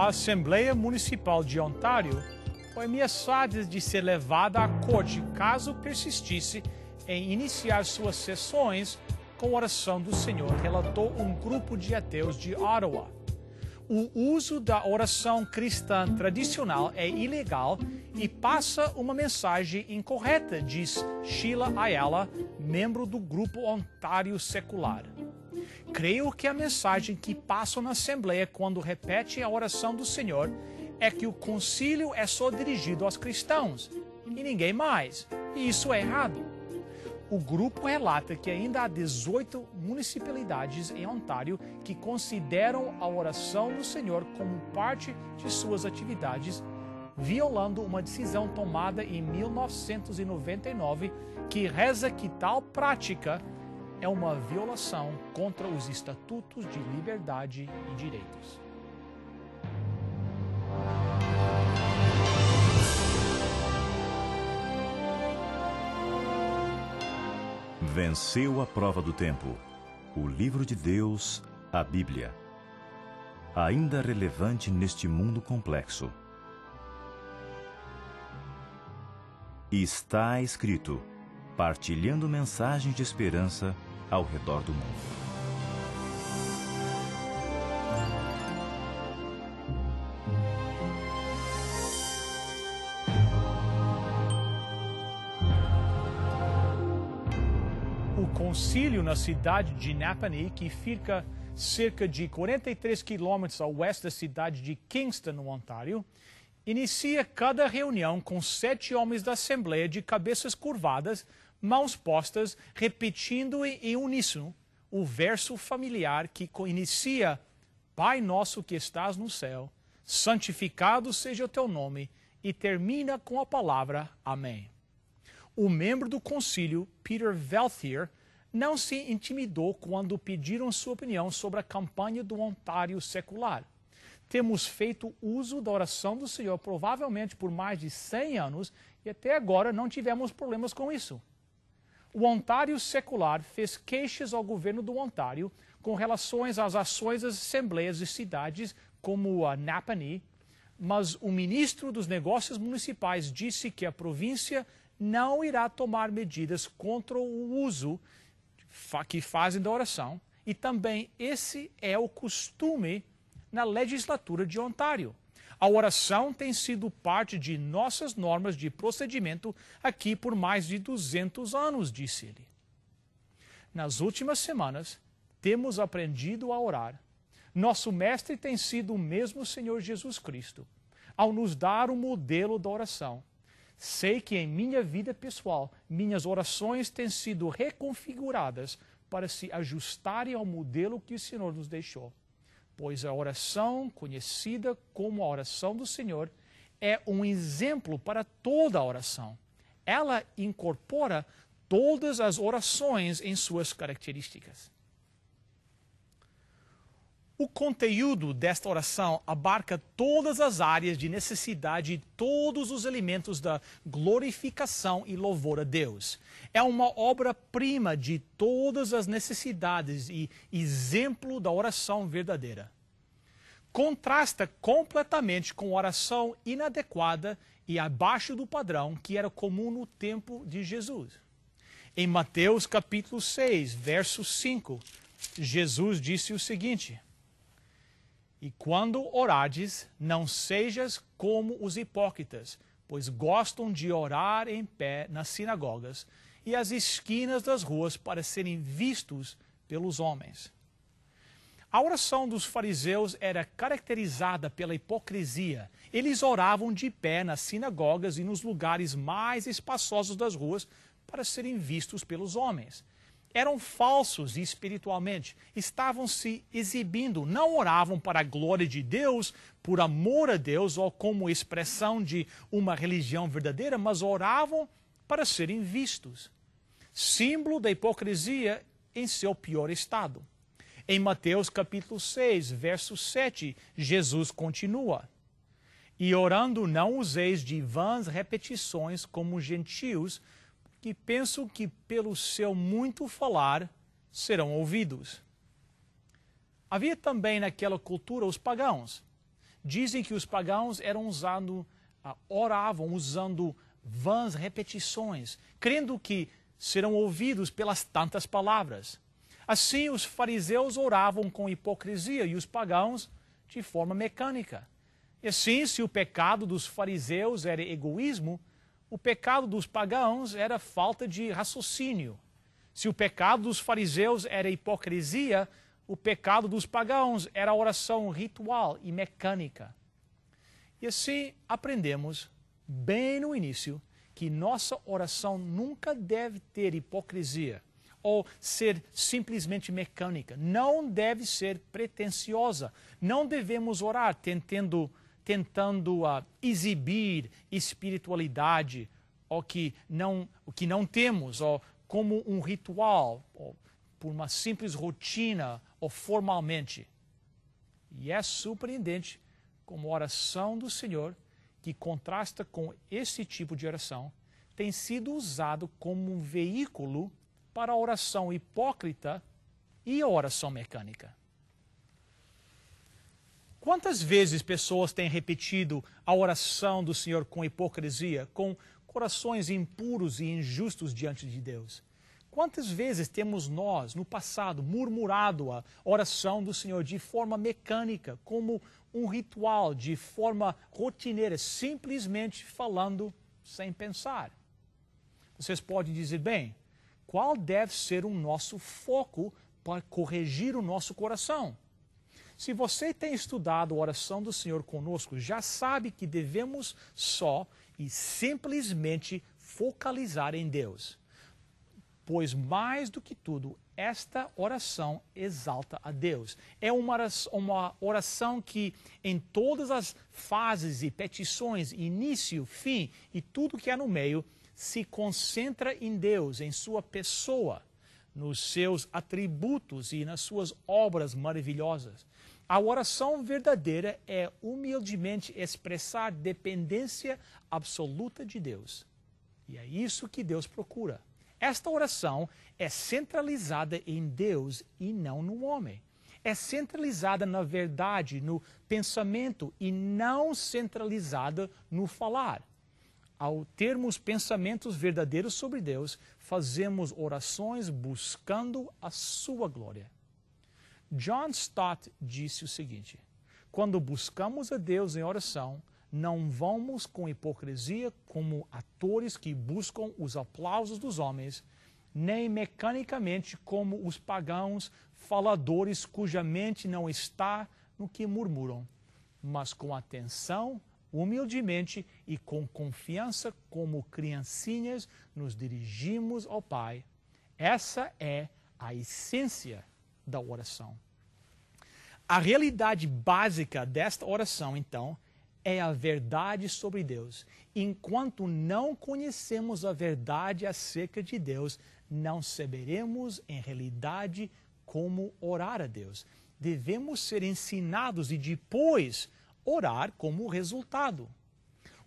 A Assembleia Municipal de Ontário foi ameaçada de ser levada à corte caso persistisse em iniciar suas sessões com oração do Senhor, relatou um grupo de ateus de Ottawa. O uso da oração cristã tradicional é ilegal e passa uma mensagem incorreta, diz Sheila Ayala, membro do grupo Ontário Secular. Creio que a mensagem que passa na Assembleia quando repete a oração do Senhor é que o concílio é só dirigido aos cristãos e ninguém mais, e isso é errado. O grupo relata que ainda há 18 municipalidades em Ontário que consideram a oração do Senhor como parte de suas atividades, violando uma decisão tomada em 1999 que reza que tal prática é uma violação contra os estatutos de liberdade e direitos. Venceu a prova do tempo. O livro de Deus, a Bíblia. Ainda relevante neste mundo complexo. Está escrito, partilhando mensagens de esperança ao redor do mundo. O concílio na cidade de Napanee, que fica cerca de 43 quilômetros a oeste da cidade de Kingston, no Ontário, inicia cada reunião com 7 homens da Assembleia de cabeças curvadas, mãos postas, repetindo em uníssono o verso familiar que inicia: Pai nosso que estás no céu, santificado seja o teu nome, e termina com a palavra Amém. O membro do concílio, Peter Velthier, não se intimidou quando pediram sua opinião sobre a campanha do Ontário Secular. Temos feito uso da oração do Senhor provavelmente por mais de 100 anos e até agora não tivemos problemas com isso. O Ontário Secular fez queixas ao governo do Ontário com relações às ações das assembleias de cidades como a Napanee, mas o ministro dos Negócios Municipais disse que a província não irá tomar medidas contra o uso que fazem da oração, e também esse é o costume na legislatura de Ontário. A oração tem sido parte de nossas normas de procedimento aqui por mais de 200 anos, disse ele. Nas últimas semanas, temos aprendido a orar. Nosso mestre tem sido o mesmo Senhor Jesus Cristo, ao nos dar o modelo da oração. Sei que em minha vida pessoal, minhas orações têm sido reconfiguradas para se ajustarem ao modelo que o Senhor nos deixou. Pois a oração, conhecida como a oração do Senhor, é um exemplo para toda a oração. Ela incorpora todas as orações em suas características. O conteúdo desta oração abarca todas as áreas de necessidade e todos os elementos da glorificação e louvor a Deus. É uma obra-prima de todas as necessidades e exemplo da oração verdadeira. Contrasta completamente com a oração inadequada e abaixo do padrão que era comum no tempo de Jesus. Em Mateus capítulo 6, verso 5, Jesus disse o seguinte: E quando orardes, não sejas como os hipócritas, pois gostam de orar em pé nas sinagogas e às esquinas das ruas para serem vistos pelos homens. A oração dos fariseus era caracterizada pela hipocrisia. Eles oravam de pé nas sinagogas e nos lugares mais espaçosos das ruas para serem vistos pelos homens. Eram falsos espiritualmente, estavam se exibindo, não oravam para a glória de Deus, por amor a Deus ou como expressão de uma religião verdadeira, mas oravam para serem vistos. Símbolo da hipocrisia em seu pior estado. Em Mateus capítulo 6, verso 7, Jesus continua: E orando não useis de vãs repetições como os gentios, que pensam que pelo seu muito falar serão ouvidos. Havia também naquela cultura os pagãos. dizem que os pagãos oravam usando vãs repetições, crendo que serão ouvidos pelas tantas palavras. Assim, os fariseus oravam com hipocrisia e os pagãos de forma mecânica. E assim, se o pecado dos fariseus era egoísmo, o pecado dos pagãos era falta de raciocínio. Se o pecado dos fariseus era hipocrisia, o pecado dos pagãos era oração ritual e mecânica. E assim aprendemos, bem no início, que nossa oração nunca deve ter hipocrisia ou ser simplesmente mecânica. Não deve ser pretensiosa. Não devemos orar tentando exibir espiritualidade o que não temos, ou como um ritual, ou por uma simples rotina, ou formalmente. E é surpreendente como a oração do Senhor, que contrasta com esse tipo de oração, tem sido usado como um veículo para a oração hipócrita e a oração mecânica. Quantas vezes pessoas têm repetido a oração do Senhor com hipocrisia, com corações impuros e injustos diante de Deus? Quantas vezes temos nós, no passado, murmurado a oração do Senhor de forma mecânica, como um ritual, de forma rotineira, simplesmente falando sem pensar? Vocês podem dizer, bem, qual deve ser o nosso foco para corrigir o nosso coração? Se você tem estudado a oração do Senhor conosco, já sabe que devemos só e simplesmente focalizar em Deus. Pois mais do que tudo, esta oração exalta a Deus. É uma oração que em todas as fases e petições, início, fim e tudo que há no meio, se concentra em Deus, em sua pessoa, nos seus atributos e nas suas obras maravilhosas. A oração verdadeira é humildemente expressar dependência absoluta de Deus. E é isso que Deus procura. Esta oração é centralizada em Deus e não no homem. É centralizada na verdade, no pensamento e não centralizada no falar. Ao termos pensamentos verdadeiros sobre Deus, fazemos orações buscando a sua glória. John Stott disse o seguinte: quando buscamos a Deus em oração, não vamos com hipocrisia como atores que buscam os aplausos dos homens, nem mecanicamente como os pagãos faladores cuja mente não está no que murmuram, mas com atenção, humildemente e com confiança como criancinhas nos dirigimos ao Pai. Essa é a essência da oração. A realidade básica desta oração, então, é a verdade sobre Deus. Enquanto não conhecemos a verdade acerca de Deus, não saberemos em realidade como orar a Deus. Devemos ser ensinados e depois orar como resultado.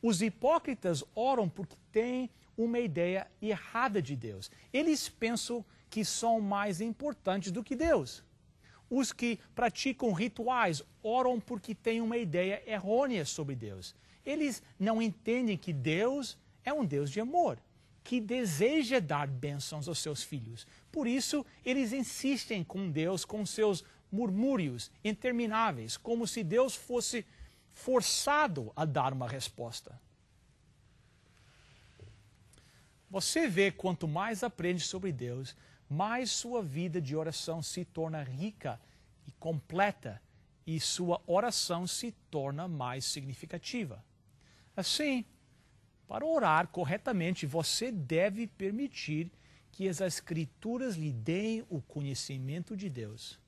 Os hipócritas oram porque têm uma ideia errada de Deus. Eles pensam que são mais importantes do que Deus. Os que praticam rituais oram porque têm uma ideia errônea sobre Deus. Eles não entendem que Deus é um Deus de amor, que deseja dar bênçãos aos seus filhos. Por isso, eles insistem com Deus com seus murmúrios intermináveis, como se Deus fosse forçado a dar uma resposta. Você vê, quanto mais aprende sobre Deus, mais sua vida de oração se torna rica e completa e sua oração se torna mais significativa. Assim, para orar corretamente, você deve permitir que as Escrituras lhe deem o conhecimento de Deus.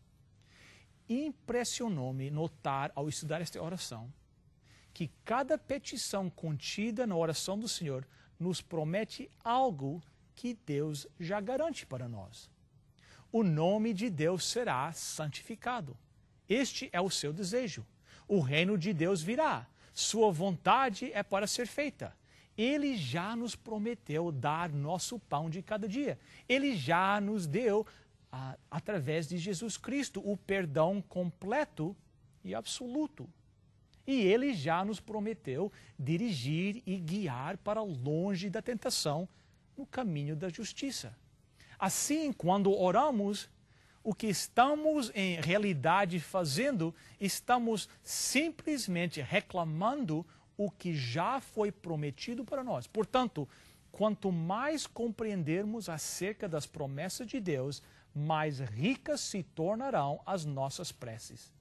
Impressionou-me notar, ao estudar esta oração, que cada petição contida na oração do Senhor nos promete algo que Deus já garante para nós. O nome de Deus será santificado. Este é o seu desejo. O reino de Deus virá. Sua vontade é para ser feita. Ele já nos prometeu dar nosso pão de cada dia. Ele já nos deu, através de Jesus Cristo, o perdão completo e absoluto. E Ele já nos prometeu dirigir e guiar para longe da tentação no caminho da justiça. Assim, quando oramos, o que estamos em realidade fazendo, estamos simplesmente reclamando o que já foi prometido para nós. Portanto, quanto mais compreendermos acerca das promessas de Deus, mais ricas se tornarão as nossas preces.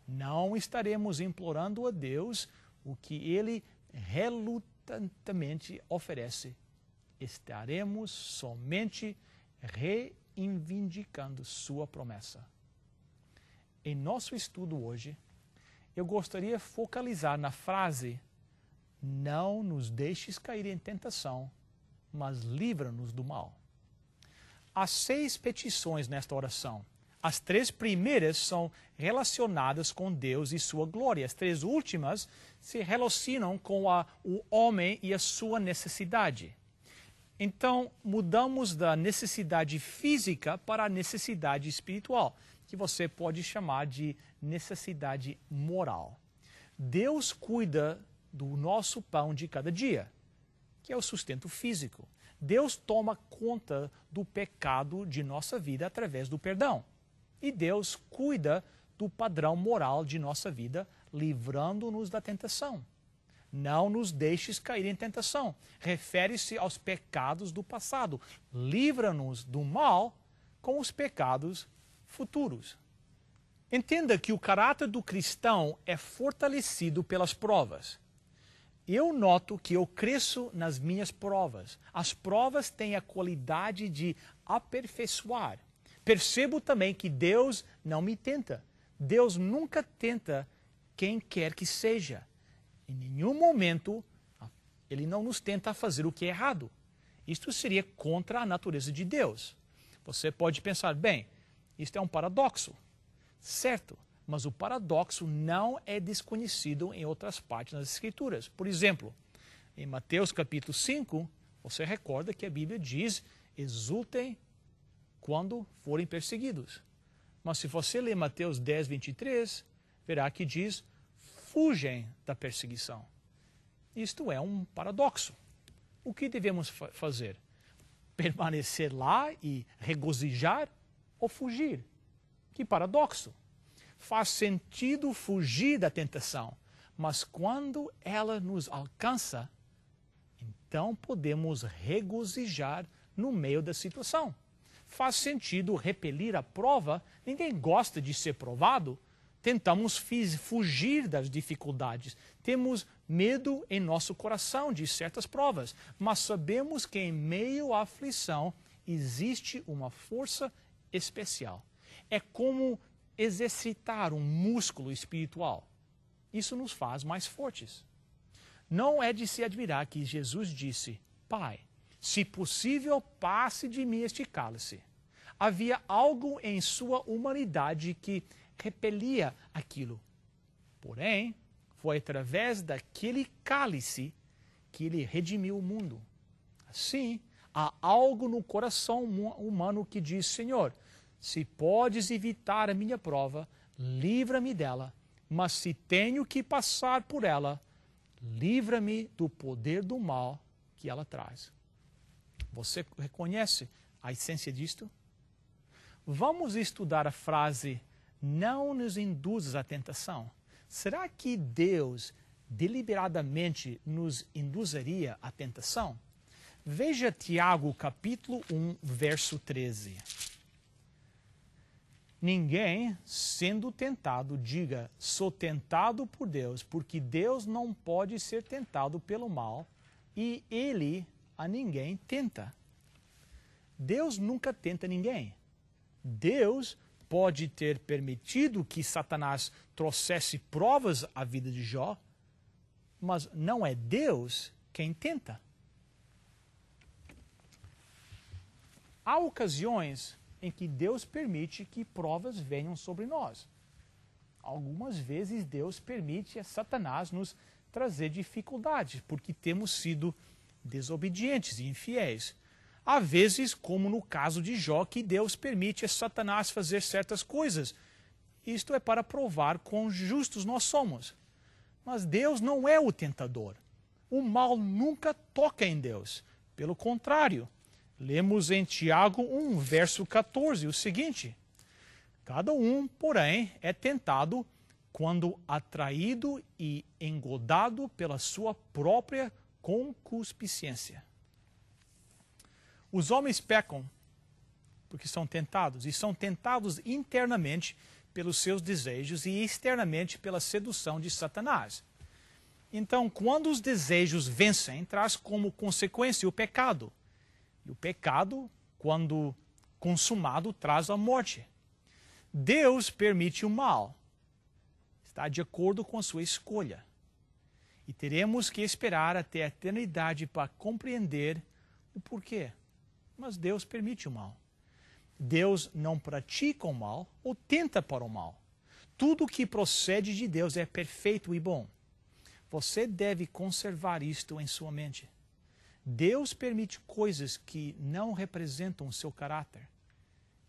Não estaremos implorando a Deus o que Ele relutantemente oferece. Estaremos somente reivindicando sua promessa. Em nosso estudo hoje, eu gostaria de focalizar na frase: não nos deixes cair em tentação, mas livra-nos do mal. Há 6 petições nesta oração. As 3 primeiras são relacionadas com Deus e sua glória. As 3 últimas se relacionam com o homem e a sua necessidade. Então, mudamos da necessidade física para a necessidade espiritual, que você pode chamar de necessidade moral. Deus cuida do nosso pão de cada dia, que é o sustento físico. Deus toma conta do pecado de nossa vida através do perdão. E Deus cuida do padrão moral de nossa vida, livrando-nos da tentação. Não nos deixes cair em tentação. Refere-se aos pecados do passado. Livra-nos do mal com os pecados futuros. Entenda que o caráter do cristão é fortalecido pelas provas. Eu noto que eu cresço nas minhas provas. As provas têm a qualidade de aperfeiçoar. Percebo também que Deus não me tenta. Deus nunca tenta quem quer que seja. Em nenhum momento Ele não nos tenta a fazer o que é errado. Isto seria contra a natureza de Deus. Você pode pensar, bem, isto é um paradoxo. Certo, mas o paradoxo não é desconhecido em outras partes das Escrituras. Por exemplo, em Mateus capítulo 5, você recorda que a Bíblia diz: exultem quando forem perseguidos. Mas se você ler Mateus 10, 23, verá que diz: fugem da perseguição. Isto é um paradoxo. O que devemos fazer? Permanecer lá e regozijar ou fugir? Que paradoxo! Faz sentido fugir da tentação, mas quando ela nos alcança, então podemos regozijar no meio da situação. Faz sentido repelir a prova, ninguém gosta de ser provado. Tentamos fugir das dificuldades. Temos medo em nosso coração de certas provas, mas sabemos que em meio à aflição existe uma força especial. É como exercitar um músculo espiritual. Isso nos faz mais fortes. Não é de se admirar que Jesus disse: Pai, se possível, passe de mim este cálice. Havia algo em sua humanidade que repelia aquilo. Porém, foi através daquele cálice que ele redimiu o mundo. Assim, há algo no coração humano que diz: Senhor, se podes evitar a minha prova, livra-me dela, mas se tenho que passar por ela, livra-me do poder do mal que ela traz. Você reconhece a essência disto? Vamos estudar a frase: não nos induzas à tentação. Será que Deus deliberadamente nos induziria à tentação? Veja Tiago capítulo 1, verso 13. Ninguém, sendo tentado, diga: sou tentado por Deus, porque Deus não pode ser tentado pelo mal, e Ele a ninguém tenta. Deus nunca tenta ninguém. Deus pode ter permitido que Satanás trouxesse provas à vida de Jó, mas não é Deus quem tenta. Há ocasiões em que Deus permite que provas venham sobre nós. Algumas vezes Deus permite a Satanás nos trazer dificuldades, porque temos sido desobedientes e infiéis. Há vezes, como no caso de Jó, que Deus permite a Satanás fazer certas coisas. Isto é para provar quão justos nós somos. Mas Deus não é o tentador. O mal nunca toca em Deus. Pelo contrário, lemos em Tiago 1, verso 14, o seguinte: cada um, porém, é tentado quando atraído e engodado pela sua própria concupiscência. Os homens pecam porque são tentados, e são tentados internamente pelos seus desejos e externamente pela sedução de Satanás. Então, quando os desejos vencem, traz como consequência o pecado. E o pecado, quando consumado, traz a morte. Deus permite o mal. Está de acordo com a sua escolha. E teremos que esperar até a eternidade para compreender o porquê. Mas Deus permite o mal. Deus não pratica o mal ou tenta para o mal. Tudo que procede de Deus é perfeito e bom. Você deve conservar isto em sua mente. Deus permite coisas que não representam o seu caráter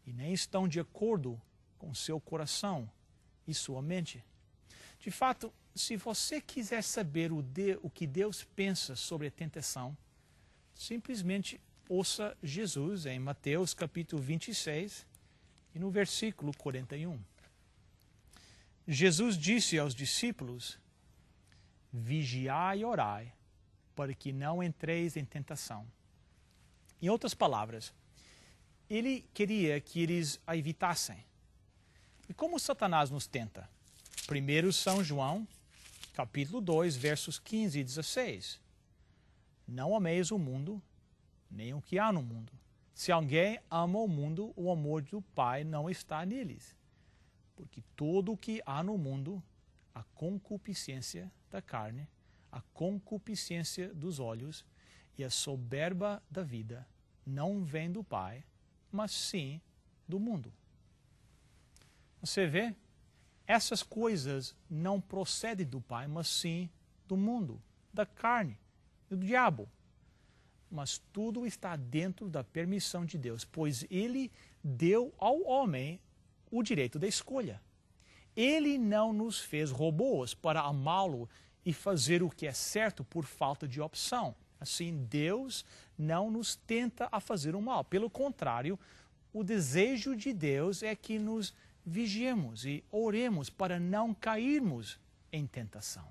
e nem estão de acordo com seu coração e sua mente. De fato, se você quiser saber o que Deus pensa sobre a tentação, simplesmente ouça Jesus em Mateus capítulo 26 e no versículo 41. Jesus disse aos discípulos: vigiai e orai, para que não entreis em tentação. Em outras palavras, ele queria que eles a evitassem. E como Satanás nos tenta? 1 São João, capítulo 2, versos 15 e 16. Não ameis o mundo, nem o que há no mundo. Se alguém ama o mundo, o amor do Pai não está neles. Porque tudo o que há no mundo, a concupiscência da carne, a concupiscência dos olhos e a soberba da vida, não vem do Pai, mas sim do mundo. Você vê? Essas coisas não procedem do Pai, mas sim do mundo, da carne e do diabo. Mas tudo está dentro da permissão de Deus, pois Ele deu ao homem o direito da escolha. Ele não nos fez robôs para amá-lo e fazer o que é certo por falta de opção. Assim, Deus não nos tenta a fazer o mal. Pelo contrário, o desejo de Deus é que nos vigiemos e oremos para não cairmos em tentação.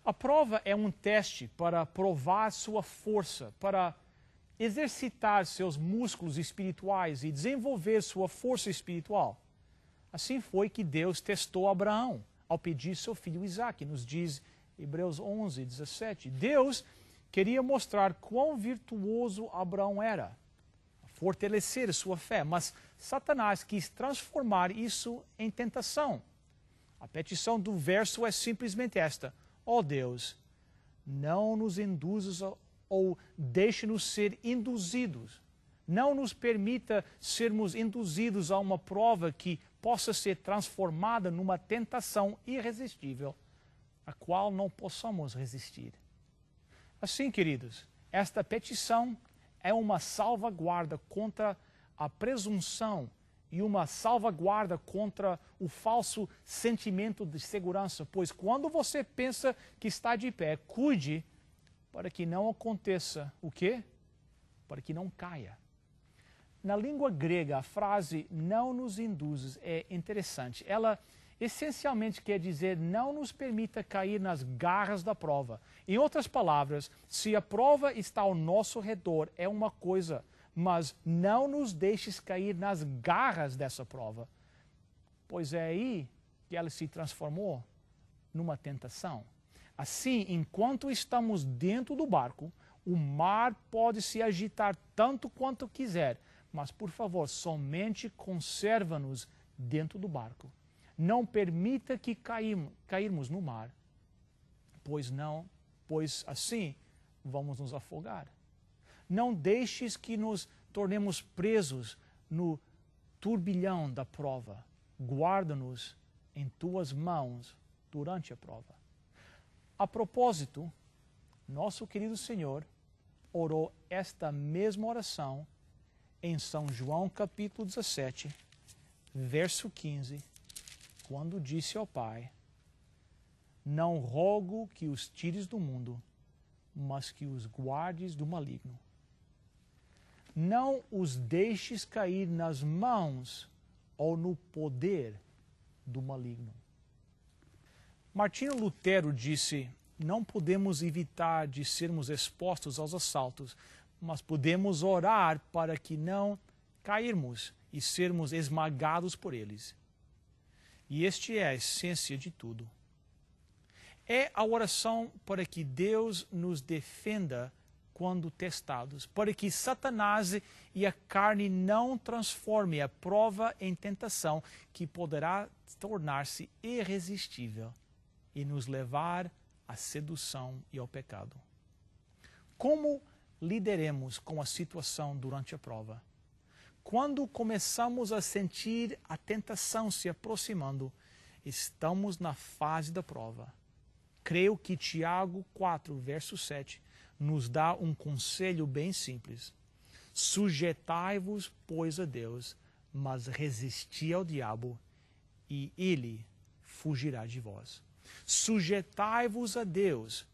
A prova é um teste para provar sua força, para exercitar seus músculos espirituais e desenvolver sua força espiritual. Assim foi que Deus testou Abraão ao pedir seu filho Isaque, nos diz Hebreus 11, 17. Deus queria mostrar quão virtuoso Abraão era, fortalecer sua fé, mas Satanás quis transformar isso em tentação. A petição do verso é simplesmente esta: ó Deus, não nos induzas ou deixe-nos ser induzidos. Não nos permita sermos induzidos a uma prova que possa ser transformada numa tentação irresistível, a qual não possamos resistir. Assim, queridos, esta petição é uma salvaguarda contra a presunção e uma salvaguarda contra o falso sentimento de segurança, pois quando você pensa que está de pé, cuide para que não aconteça o quê? Para que não caia. Na língua grega, a frase não nos induzes é interessante. Ela essencialmente quer dizer não nos permita cair nas garras da prova. Em outras palavras, se a prova está ao nosso redor é uma coisa, mas não nos deixes cair nas garras dessa prova, pois é aí que ela se transformou numa tentação. Assim, enquanto estamos dentro do barco, o mar pode se agitar tanto quanto quiser, mas, por favor, somente conserva-nos dentro do barco. Não permita que cairmos no mar, pois assim vamos nos afogar. Não deixes que nos tornemos presos no turbilhão da prova. Guarda-nos em tuas mãos durante a prova. A propósito, nosso querido Senhor orou esta mesma oração em São João capítulo 17, verso 15, quando disse ao Pai: não rogo que os tires do mundo, mas que os guardes do maligno. Não os deixes cair nas mãos ou no poder do maligno. Martinho Lutero disse: não podemos evitar de sermos expostos aos assaltos, mas podemos orar para que não cairmos e sermos esmagados por eles. E este é a essência de tudo. É a oração para que Deus nos defenda quando testados, para que Satanás e a carne não transformem a prova em tentação, que poderá tornar-se irresistível e nos levar à sedução e ao pecado. Como lidaremos com a situação durante a prova? Quando começamos a sentir a tentação se aproximando, estamos na fase da prova. Creio que Tiago 4, verso 7, nos dá um conselho bem simples. Sujeitai-vos, pois, a Deus, mas resisti ao diabo, e ele fugirá de vós. Sujeitai-vos a Deus.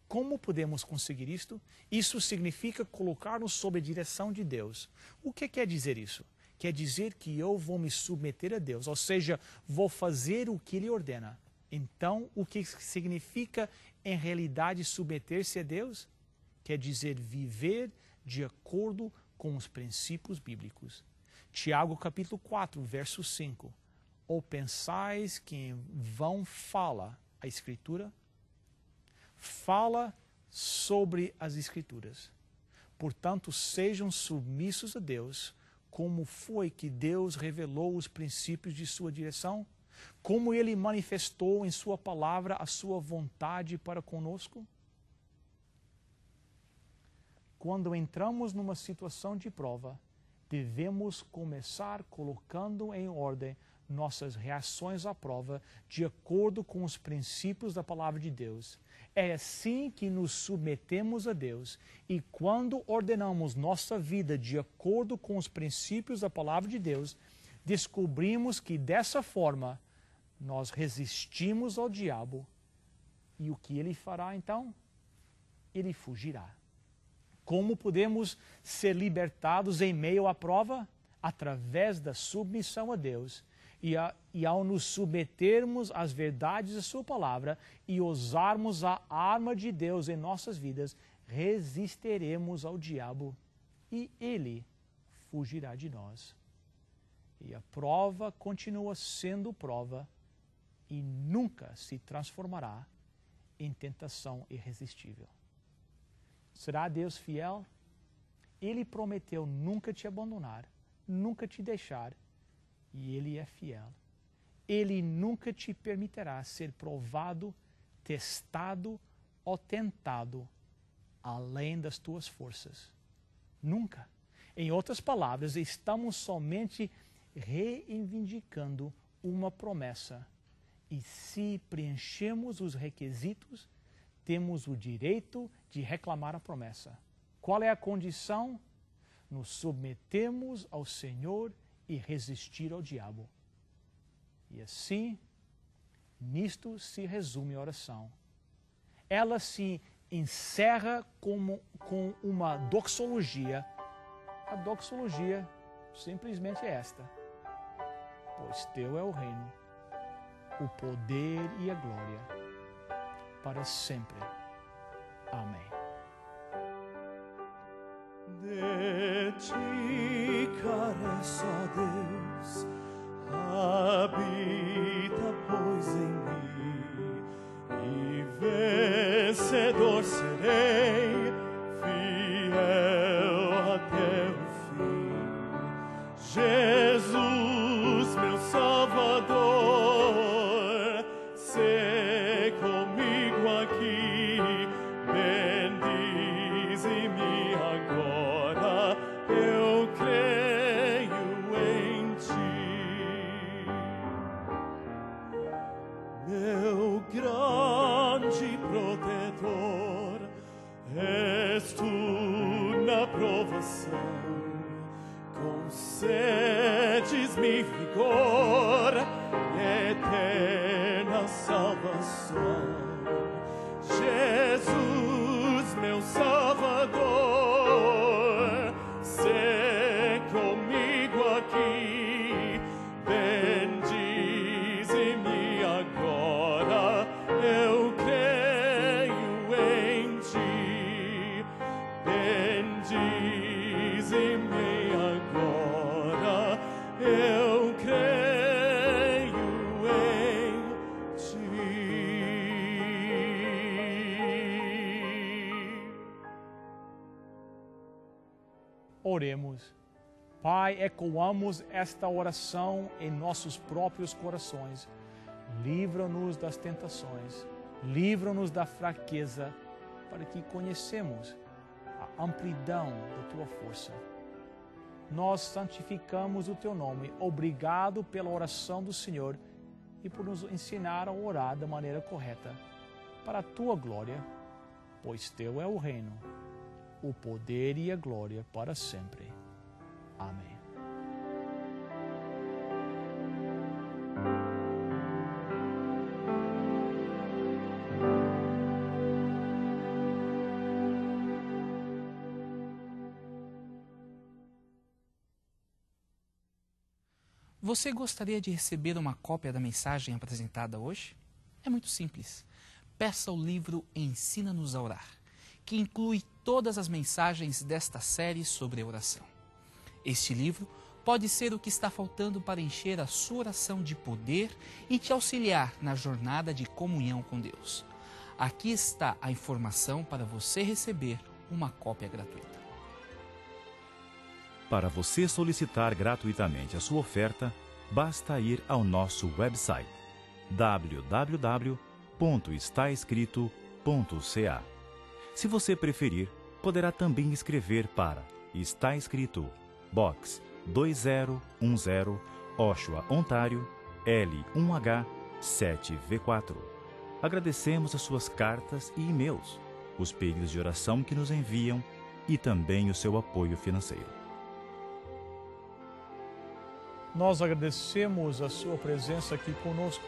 Como podemos conseguir isto? Isso significa colocar-nos sob a direção de Deus. O que quer dizer isso? Quer dizer que eu vou me submeter a Deus, ou seja, vou fazer o que Ele ordena. Então, o que significa em realidade submeter-se a Deus? Quer dizer viver de acordo com os princípios bíblicos. Tiago capítulo 4, verso 5. Ou pensais que em vão fala a Escritura? Fala sobre as Escrituras. Portanto, sejam submissos a Deus, como foi que Deus revelou os princípios de sua direção, como Ele manifestou em sua palavra a sua vontade para conosco. Quando entramos numa situação de prova, devemos começar colocando em ordem nossas reações à prova de acordo com os princípios da palavra de Deus. É assim que nos submetemos a Deus, e quando ordenamos nossa vida de acordo com os princípios da palavra de Deus, descobrimos que dessa forma nós resistimos ao diabo, e o que ele fará então? Ele fugirá. Como podemos ser libertados em meio à prova? Através da submissão a Deus. E ao nos submetermos às verdades da sua palavra e usarmos a arma de Deus em nossas vidas, resistiremos ao diabo e ele fugirá de nós. E a prova continua sendo prova e nunca se transformará em tentação irresistível. Será Deus fiel? Ele prometeu nunca te abandonar, nunca te deixar, e Ele é fiel. Ele nunca te permitirá ser provado, testado ou tentado além das tuas forças. Nunca. Em outras palavras, estamos somente reivindicando uma promessa. E se preenchemos os requisitos, temos o direito de reclamar a promessa. Qual é a condição? Nos submetemos ao Senhor e resistir ao diabo. E assim, nisto se resume a oração. Ela se encerra com uma doxologia. A doxologia simplesmente é esta: pois teu é o reino, o poder e a glória, para sempre. Amém. De ti careço, ó Deus, habita, pois, em mim, e vencedor serei, fiel até o fim. Jesus, meu Salvador, sê comigo aqui, bendize-me agora, eu creio em ti. Meu grande protetor, és tu na provação, concedes-me vigor, eterna salvação. Jesus, meu Salvador, se comigo aqui, bendize-me agora, eu creio em ti. Bendize-me agora, eu creio em ti. Oremos. Pai, ecoamos esta oração em nossos próprios corações. Livra-nos das tentações, livra-nos da fraqueza, para que conhecemos a amplidão da Tua força. Nós santificamos o Teu nome. Obrigado pela oração do Senhor e por nos ensinar a orar da maneira correta, para a Tua glória, pois Teu é o reino, o poder e a glória para sempre. Amém. Você gostaria de receber uma cópia da mensagem apresentada hoje? É muito simples. Peça o livro Ensina-nos a Orar, que inclui todas as mensagens desta série sobre oração. Este livro pode ser o que está faltando para encher a sua oração de poder e te auxiliar na jornada de comunhão com Deus. Aqui está a informação para você receber uma cópia gratuita. Para você solicitar gratuitamente a sua oferta, basta ir ao nosso website www.estaescrito.ca. Se você preferir, poderá também escrever para Está Escrito, Box 2010, Oshawa, Ontário, L1H 7V4. Agradecemos as suas cartas e e-mails, os pedidos de oração que nos enviam e também o seu apoio financeiro. Nós agradecemos a sua presença aqui conosco.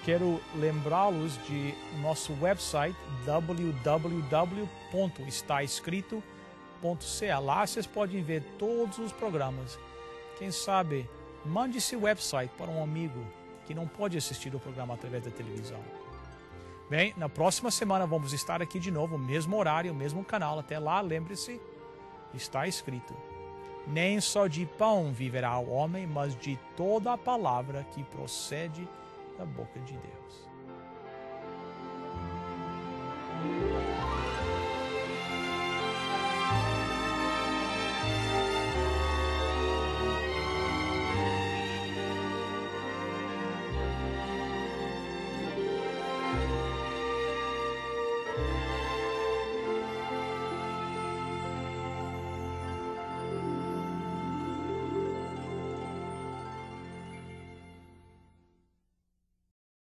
Quero lembrá-los de nosso website www.estaescrito.ca. Lá vocês podem ver todos os programas. Quem sabe, mande esse website para um amigo que não pode assistir o programa através da televisão. Bem, na próxima semana vamos estar aqui de novo, mesmo horário, mesmo canal. Até lá, lembre-se, está escrito: nem só de pão viverá o homem, mas de toda a palavra que procede da boca de Deus.